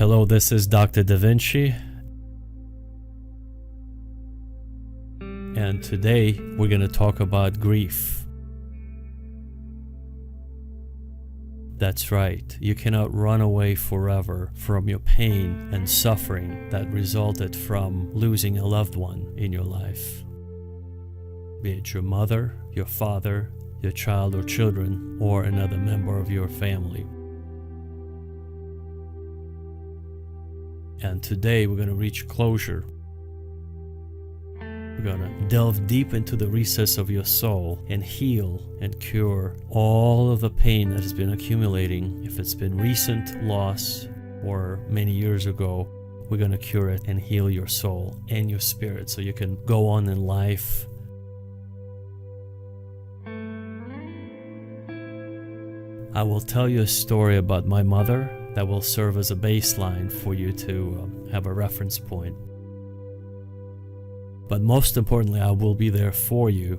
Hello, this is Dr. Da Vinci, and today we're going to talk about grief. That's right, you cannot run away forever from your pain and suffering that resulted from losing a loved one in your life. Be it your mother, your father, your child or children, or another member of your family. And today we're going to reach closure. We're going to delve deep into the recess of your soul and heal and cure all of the pain that has been accumulating. If it's been recent loss or many years ago, we're going to cure it and heal your soul and your spirit so you can go on in life. I will tell you a story about my mother that will serve as a baseline for you to have a reference point. But most importantly, I will be there for you.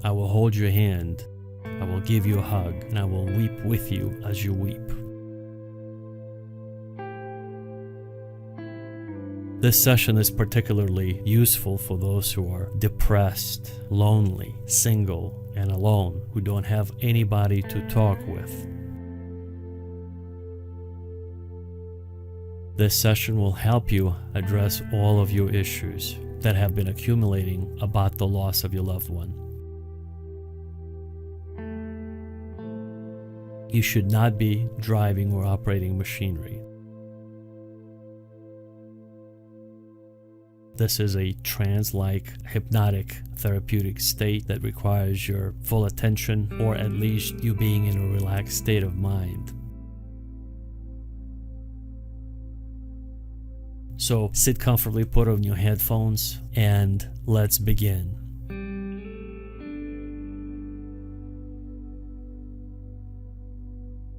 I will hold your hand, I will give you a hug, and I will weep with you as you weep. This session is particularly useful for those who are depressed, lonely, single, and alone, who don't have anybody to talk with. This session will help you address all of your issues that have been accumulating about the loss of your loved one. You should not be driving or operating machinery. This is a trance-like, hypnotic, therapeutic state that requires your full attention, or at least you being in a relaxed state of mind. So sit comfortably, put on your headphones, and let's begin.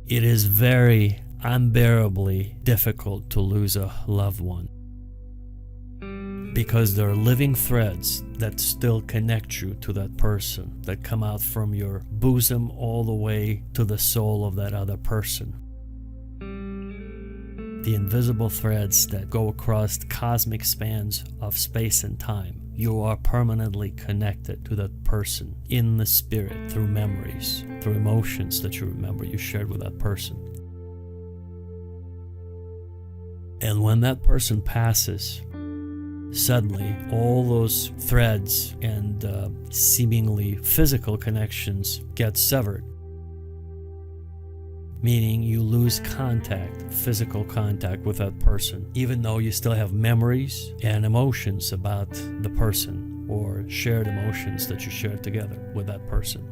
It is very unbearably difficult to lose a loved one, because there are living threads that still connect you to that person, that come out from your bosom all the way to the soul of that other person. The invisible threads that go across cosmic spans of space and time. You are permanently connected to that person in the spirit through memories, through emotions that you remember you shared with that person. And when that person passes, suddenly all those threads and seemingly physical connections get severed. Meaning you lose contact, physical contact with that person, even though you still have memories and emotions about the person, or shared emotions that you shared together with that person.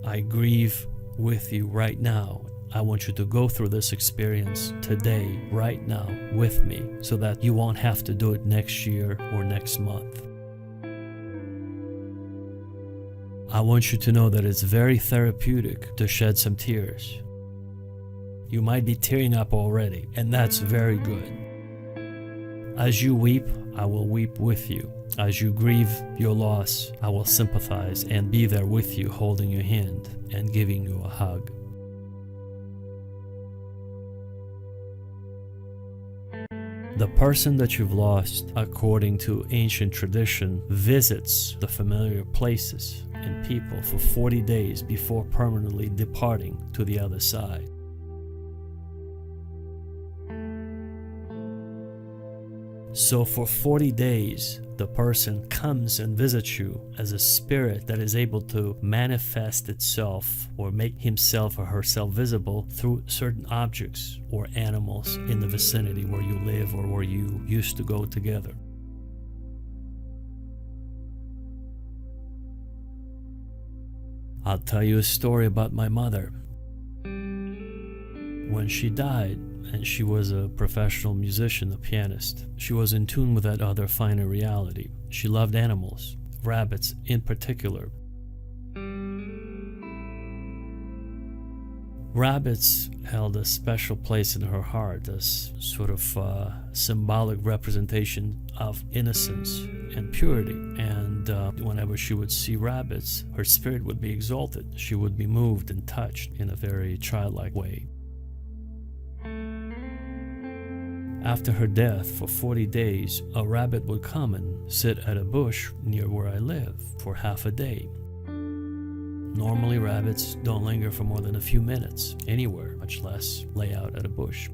I grieve with you right now. I want you to go through this experience today, right now, with me, so that you won't have to do it next year or next month. I want you to know that it's very therapeutic to shed some tears. You might be tearing up already, and that's very good. As you weep, I will weep with you. As you grieve your loss, I will sympathize and be there with you, holding your hand and giving you a hug. The person that you've lost, according to ancient tradition, visits the familiar places and people for 40 days before permanently departing to the other side. So for 40 days, the person comes and visits you as a spirit that is able to manifest itself or make himself or herself visible through certain objects or animals in the vicinity where you live or where you used to go together. I'll tell you a story about my mother. When she died, and she was a professional musician, a pianist, she was in tune with that other finer reality. She loved animals, rabbits in particular. Rabbits held a special place in her heart as sort of symbolic representation of innocence and purity. And whenever she would see rabbits, her spirit would be exalted. She would be moved and touched in a very childlike way. after her death, for 40 days, a rabbit would come and sit at a bush near where I live for half a day. Normally, rabbits don't linger for more than a few minutes anywhere, much less lay out at a bush.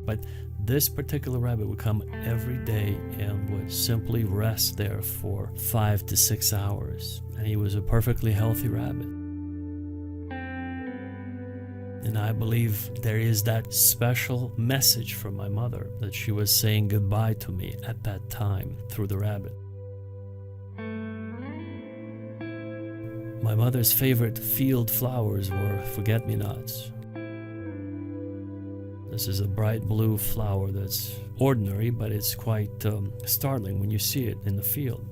But this particular rabbit would come every day and would simply rest there for 5 to 6 hours. And he was a perfectly healthy rabbit. And I believe there is that special message from my mother that she was saying goodbye to me at that time through the rabbit. My mother's favorite field flowers were forget-me-nots. This is a bright blue flower that's ordinary, but it's quite startling when you see it in the field.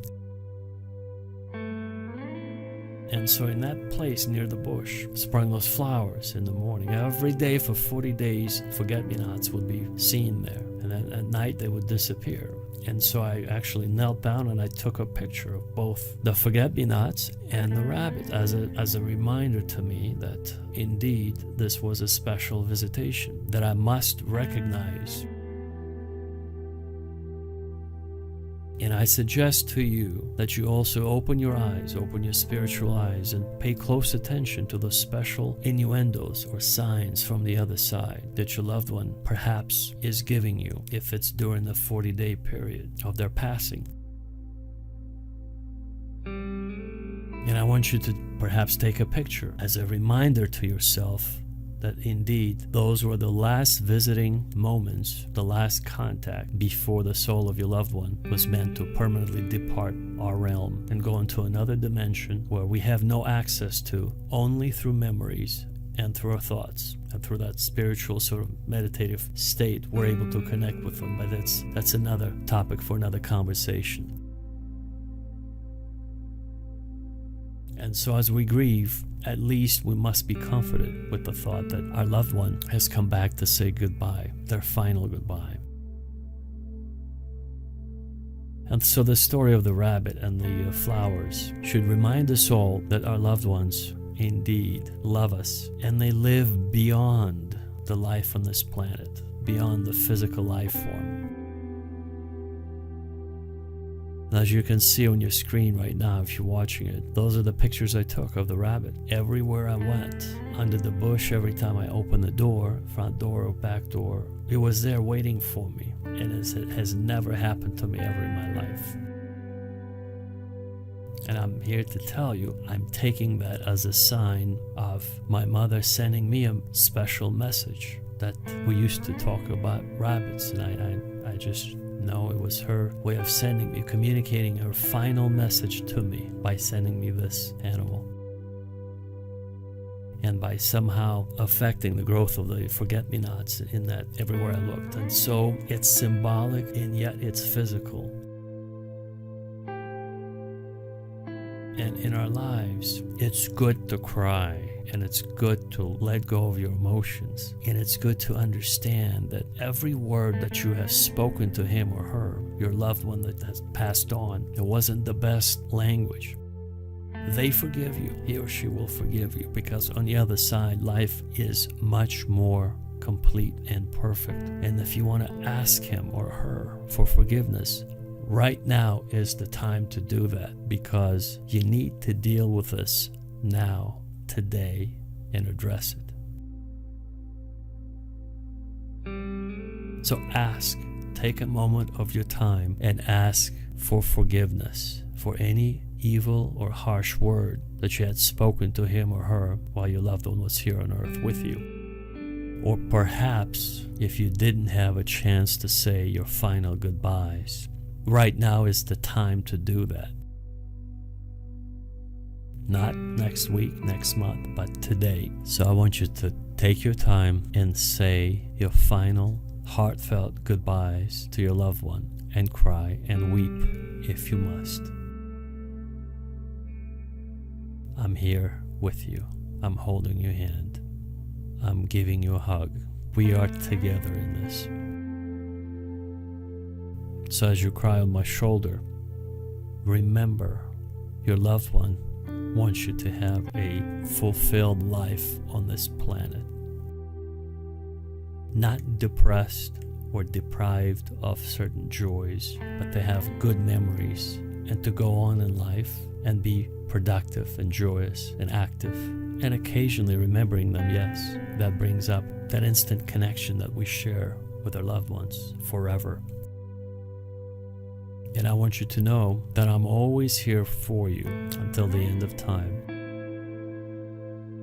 And so in that place near the bush sprung those flowers in the morning. Every day for 40 days, forget-me-nots would be seen there. And then at night they would disappear. And so I actually knelt down and I took a picture of both the forget-me-nots and the rabbit as a reminder to me that indeed this was a special visitation that I must recognize. And I suggest to you that you also open your eyes, open your spiritual eyes, and pay close attention to the special innuendos or signs from the other side that your loved one perhaps is giving you if it's during the 40-day period of their passing. And I want you to perhaps take a picture as a reminder to yourself that indeed those were the last visiting moments, the last contact before the soul of your loved one was meant to permanently depart our realm and go into another dimension where we have no access to, only through memories and through our thoughts and through that spiritual sort of meditative state we're able to connect with them. But that's another topic for another conversation. And so as we grieve, at least we must be comforted with the thought that our loved one has come back to say goodbye, their final goodbye. And so the story of the rabbit and the flowers should remind us all that our loved ones indeed love us, and they live beyond the life on this planet, beyond the physical life form. As you can see on your screen right now, if you're watching it, those are the pictures I took of the rabbit. Everywhere I went, under the bush, every time I opened the door, front door or back door, it was there waiting for me. And it has never happened to me ever in my life. And I'm here to tell you, I'm taking that as a sign of my mother sending me a special message that we used to talk about rabbits, and I just know it was her way of sending me, communicating her final message to me by sending me this animal. And by somehow affecting the growth of the forget-me-nots in that everywhere I looked. And so it's symbolic and yet it's physical. And in our lives, it's good to cry, and it's good to let go of your emotions, and it's good to understand that every word that you have spoken to him or her, your loved one that has passed on, it wasn't the best language. They forgive you, he or she will forgive you, because on the other side, life is much more complete and perfect. And if you want to ask him or her for forgiveness, right now is the time to do that, because you need to deal with this now, today, and address it. So ask, take a moment of your time and ask for forgiveness for any evil or harsh word that you had spoken to him or her while your loved one was here on earth with you. Or perhaps if you didn't have a chance to say your final goodbyes, right now is the time to do that. Not next week, next month, but today. So I want you to take your time and say your final heartfelt goodbyes to your loved one, and cry and weep if you must. I'm here with you. I'm holding your hand. I'm giving you a hug. We are together in this. So as you cry on my shoulder, remember your loved one wants you to have a fulfilled life on this planet. not depressed or deprived of certain joys, but they have good memories and to go on in life and be productive and joyous and active, and occasionally remembering them. Yes, that brings up that instant connection that we share with our loved ones forever. And I want you to know that I'm always here for you until the end of time.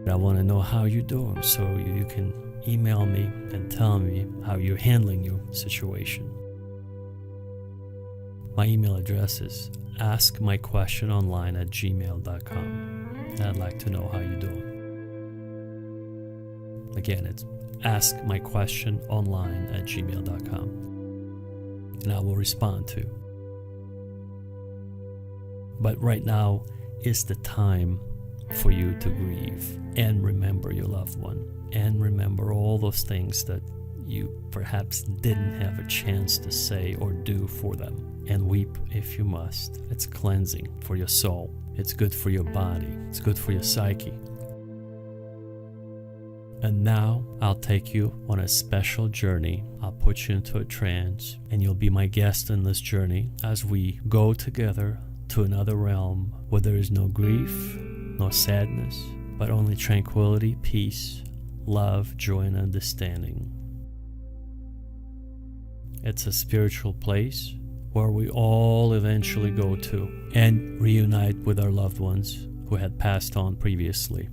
I want to know how you're doing, so you can email me and tell me how you're handling your situation. My email address is askmyquestiononline@gmail.com. And I'd like to know how you're doing. Again, it's askmyquestiononline@gmail.com. And I will respond to. But right now is the time for you to grieve and remember your loved one, and remember all those things that you perhaps didn't have a chance to say or do for them. And weep if you must. It's cleansing for your soul. It's good for your body. It's good for your psyche. And now I'll take you on a special journey. I'll put you into a trance, and you'll be my guest in this journey as we go together to another realm where there is no grief, no sadness, but only tranquility, peace, love, joy, and understanding. It's a spiritual place where we all eventually go to and reunite with our loved ones who had passed on previously.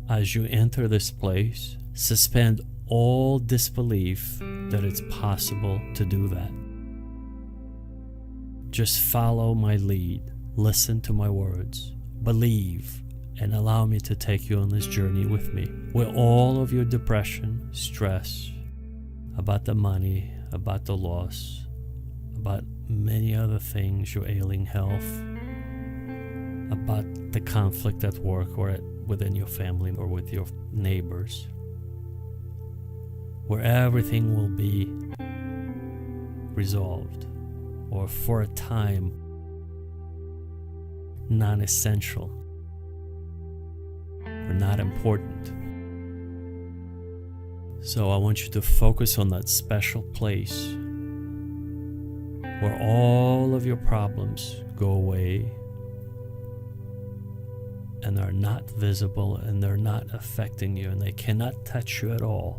As you enter this place, suspend all disbelief that it's possible to do that. Just follow my lead, listen to my words, believe, and allow me to take you on this journey with me, where all of your depression, stress, about the money, about the loss, about many other things, your ailing health, about the conflict at work or within your family or with your neighbors, where everything will be resolved, or for a time non-essential or not important. So I want you to focus on that special place where all of your problems go away and are not visible, and they're not affecting you, and they cannot touch you at all,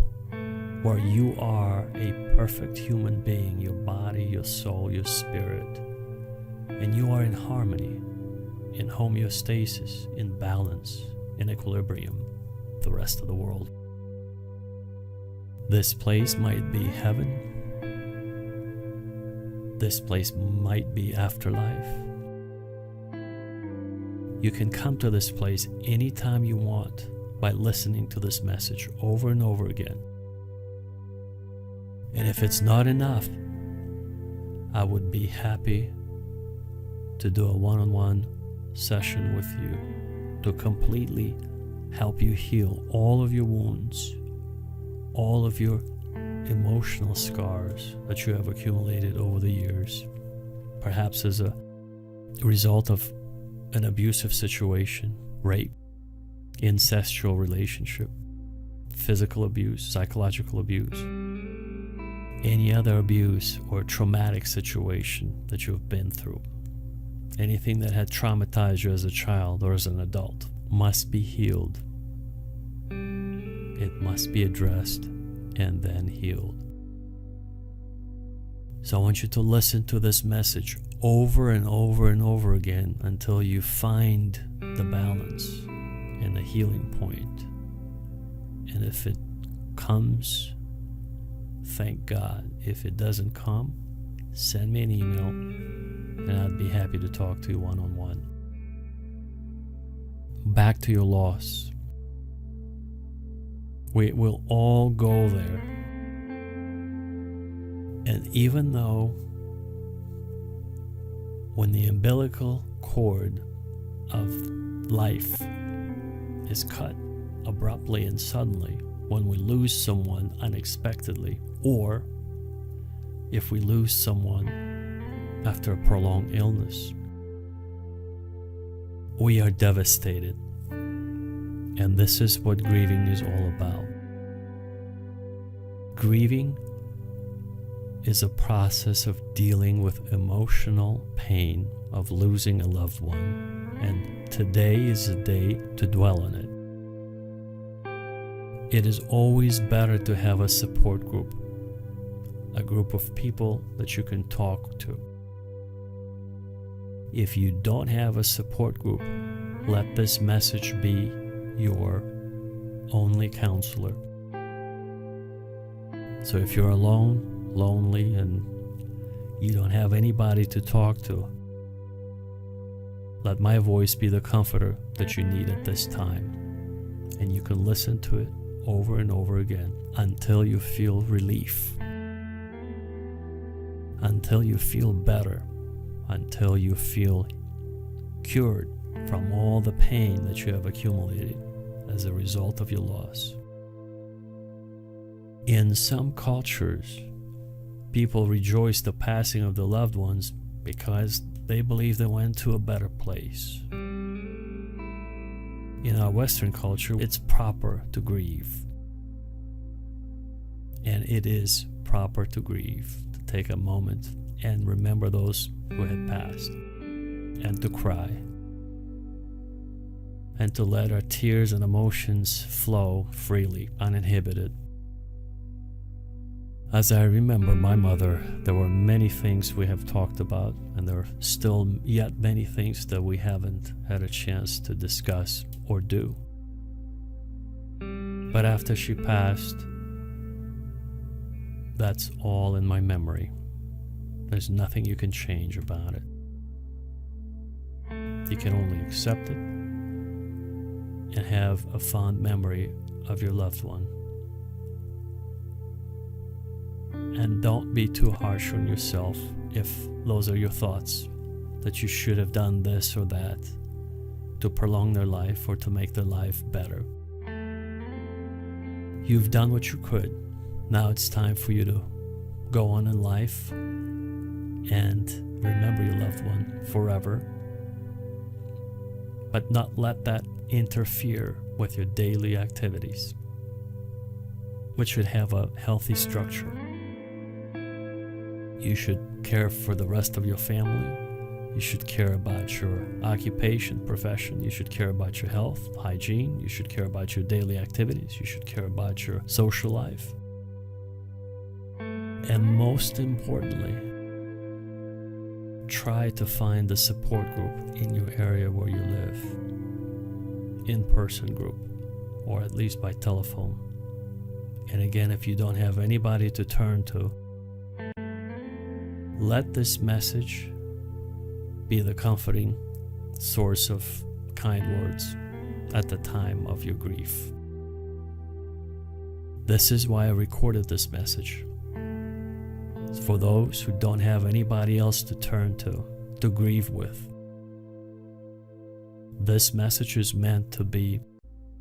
where you are a perfect human being, your body, your soul, your spirit, and you are in harmony, in homeostasis, in balance, in equilibrium, the rest of the world. This place might be heaven. This place might be afterlife. You can come to this place anytime you want by listening to this message over and over again. And if it's not enough, I would be happy to do a one-on-one session with you to completely help you heal all of your wounds, all of your emotional scars that you have accumulated over the years, perhaps as a result of an abusive situation, rape, incestual relationship, physical abuse, psychological abuse, any other abuse or traumatic situation that you've been through. Anything that had traumatized you as a child or as an adult must be healed. It must be addressed and then healed. So I want you to listen to this message over and over and over again until you find the balance and the healing point. And if it comes, thank God. If it doesn't come, send me an email and I'd be happy to talk to you one-on-one. Back to your loss. We will all go there. And even though when the umbilical cord of life is cut abruptly and suddenly, when we lose someone unexpectedly, or if we lose someone after a prolonged illness, we are devastated. And this is what grieving is all about. Grieving is a process of dealing with emotional pain of losing a loved one, and today is a day to dwell on it. It is always better to have a support group, a group of people that you can talk to. If you don't have a support group, let this message be your only counselor. So if you're alone, lonely, and you don't have anybody to talk to, let my voice be the comforter that you need at this time. And you can listen to it over and over again until you feel relief, until you feel better, until you feel cured from all the pain that you have accumulated as a result of your loss. In some cultures, people rejoice the passing of the loved ones because they believe they went to a better place. In our Western culture, it's proper to grieve. And it is proper to grieve, to take a moment and remember those who had passed, and to cry, and to let our tears and emotions flow freely, uninhibited. As I remember my mother, there were many things we have talked about, and there are still yet many things that we haven't had a chance to discuss or do. But after she passed, that's all in my memory. There's nothing you can change about it. You can only accept it and have a fond memory of your loved one. And don't be too harsh on yourself if those are your thoughts, that you should have done this or that to prolong their life or to make their life better. You've done what you could. Now it's time for you to go on in life and remember your loved one forever, but not let that interfere with your daily activities, which should have a healthy structure. You should care for the rest of your family. You should care about your occupation, profession. You should care about your health, hygiene. You should care about your daily activities. You should care about your social life. And most importantly, try to find a support group in your area where you live. In-person group, or at least by telephone. And again, if you don't have anybody to turn to, let this message be the comforting source of kind words at the time of your grief. This is why I recorded this message. It's for those who don't have anybody else to turn to grieve with. This message is meant to be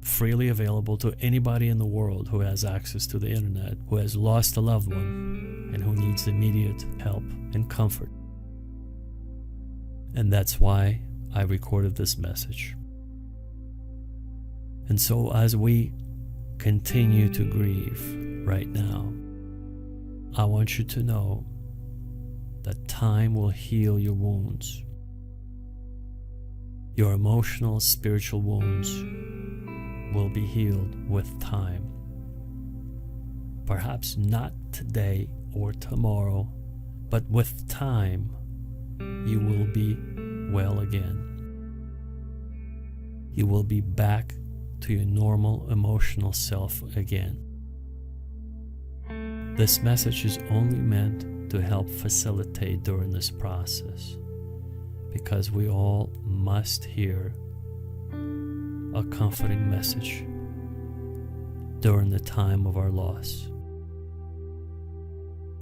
freely available to anybody in the world who has access to the internet, who has lost a loved one, and who needs immediate help and comfort. And that's why I recorded this message. And so as we continue to grieve right now, I want you to know that time will heal your wounds. Your emotional, spiritual wounds will be healed with time. Perhaps not today or tomorrow, but with time, you will be well again. You will be back to your normal emotional self again. This message is only meant to help facilitate during this process, because we all must hear a comforting message during the time of our loss.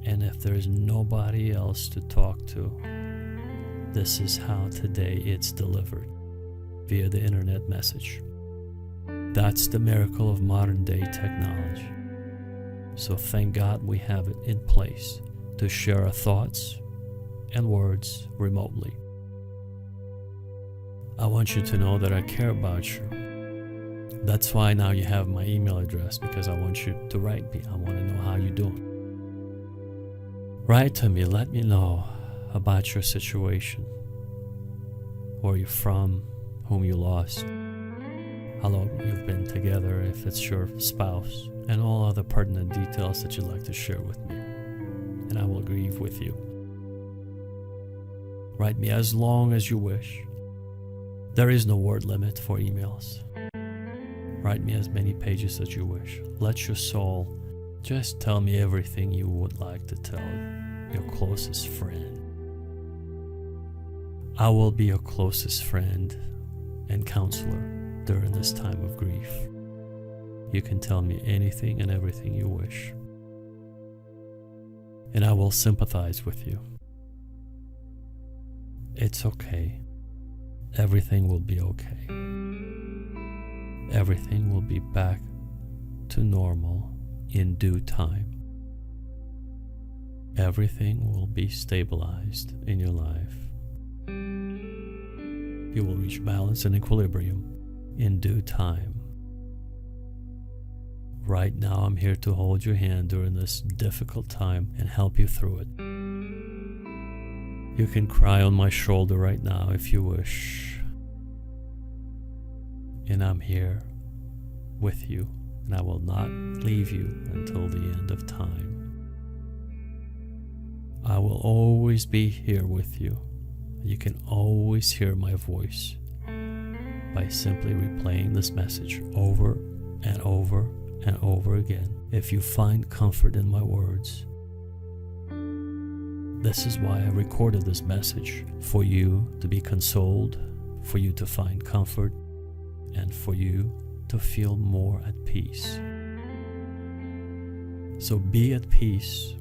And if there's nobody else to talk to, this is how today it's delivered, via the internet message. That's the miracle of modern day technology. So thank God we have it in place to share our thoughts and words remotely. I want you to know that I care about you. That's why now you have my email address, because I want you to write me. I want to know how you're doing. Write to me, let me know about your situation, where you're from, whom you lost, how long you've been together, if it's your spouse, and all other pertinent details that you'd like to share with me, and I will grieve with you. Write me as long as you wish. There is no word limit for emails. Write me as many pages as you wish. Let your soul just tell me everything you would like to tell your closest friend. I will be your closest friend and counselor during this time of grief. You can tell me anything and everything you wish, and I will sympathize with you. It's okay. Everything will be okay. Everything will be back to normal in due time. Everything will be stabilized in your life. You will reach balance and equilibrium in due time. Right now, I'm here to hold your hand during this difficult time and help you through it. You can cry on my shoulder right now if you wish. And I'm here with you, and I will not leave you until the end of time. I will always be here with you. You can always hear my voice by simply replaying this message over and over and over again. If you find comfort in my words, this is why I recorded this message, for you to be consoled, for you to find comfort, and for you to feel more at peace. So be at peace,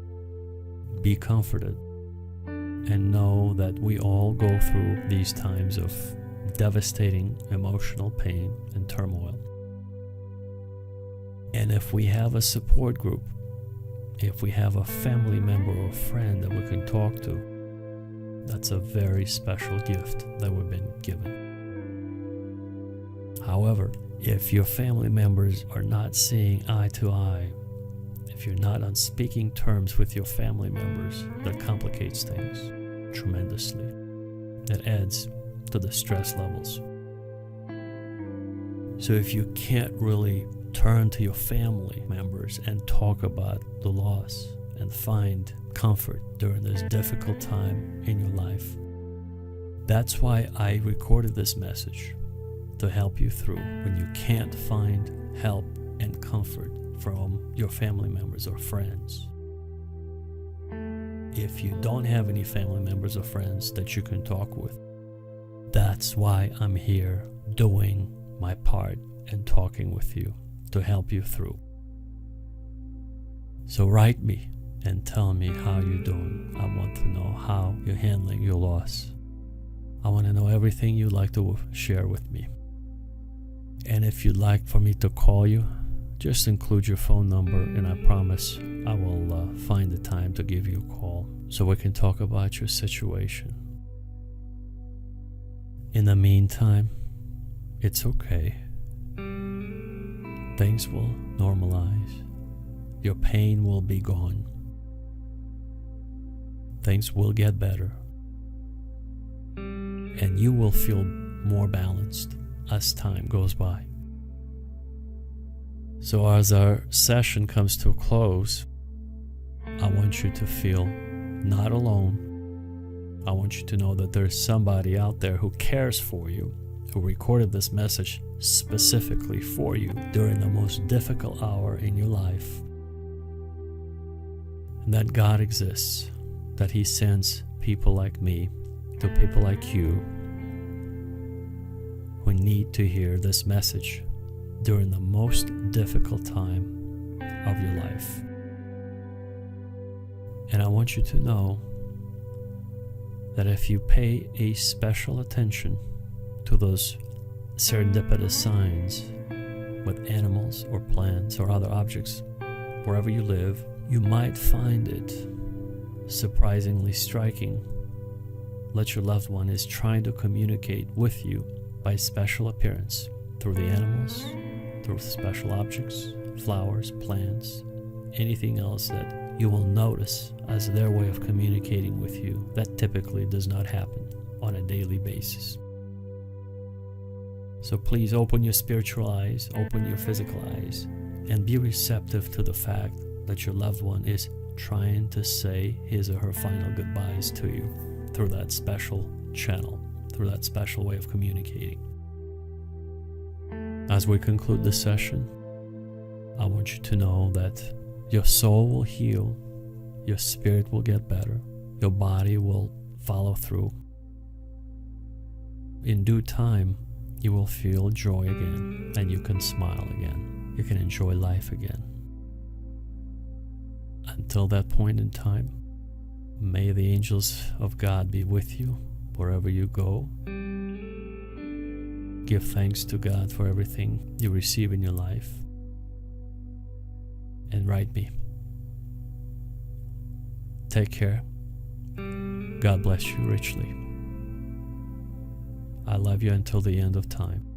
be comforted, and know that we all go through these times of devastating emotional pain and turmoil. And if we have a support group, if we have a family member or friend that we can talk to, that's a very special gift that we've been given. However, if your family members are not seeing eye to eye, if you're not on speaking terms with your family members, that complicates things tremendously. It adds to the stress levels. So if you can't really turn to your family members and talk about the loss and find comfort during this difficult time in your life, that's why I recorded this message, to help you through when you can't find help and comfort from your family members or friends. If you don't have any family members or friends that you can talk with, that's why I'm here doing my part and talking with you to help you through. So write me and tell me how you're doing. I want to know how you're handling your loss. I want to know everything you'd like to share with me. And if you'd like for me to call you, just include your phone number, and I promise I will find the time to give you a call so we can talk about your situation. In the meantime, it's okay. Things will normalize. Your pain will be gone. Things will get better. And you will feel more balanced as time goes by. So as our session comes to a close, I want you to feel not alone. I want you to know that there's somebody out there who cares for you, who recorded this message specifically for you during the most difficult hour in your life. And that God exists, that He sends people like me to people like you who need to hear this message during the most difficult time of your life. And I want you to know that if you pay a special attention to those serendipitous signs with animals or plants or other objects wherever you live, you might find it surprisingly striking that your loved one is trying to communicate with you by special appearance through the animals through special objects, flowers, plants, anything else that you will notice as their way of communicating with you that typically does not happen on a daily basis. So please open your spiritual eyes, open your physical eyes, and be receptive to the fact that your loved one is trying to say his or her final goodbyes to you through that special channel, through that special way of communicating. As we conclude this session, I want you to know that your soul will heal, your spirit will get better, your body will follow through. In due time, you will feel joy again, and you can smile again. You can enjoy life again. Until that point in time, may the angels of God be with you wherever you go. Give thanks to God for everything you receive in your life. And write me. Take care. God bless you richly. I love you until the end of time.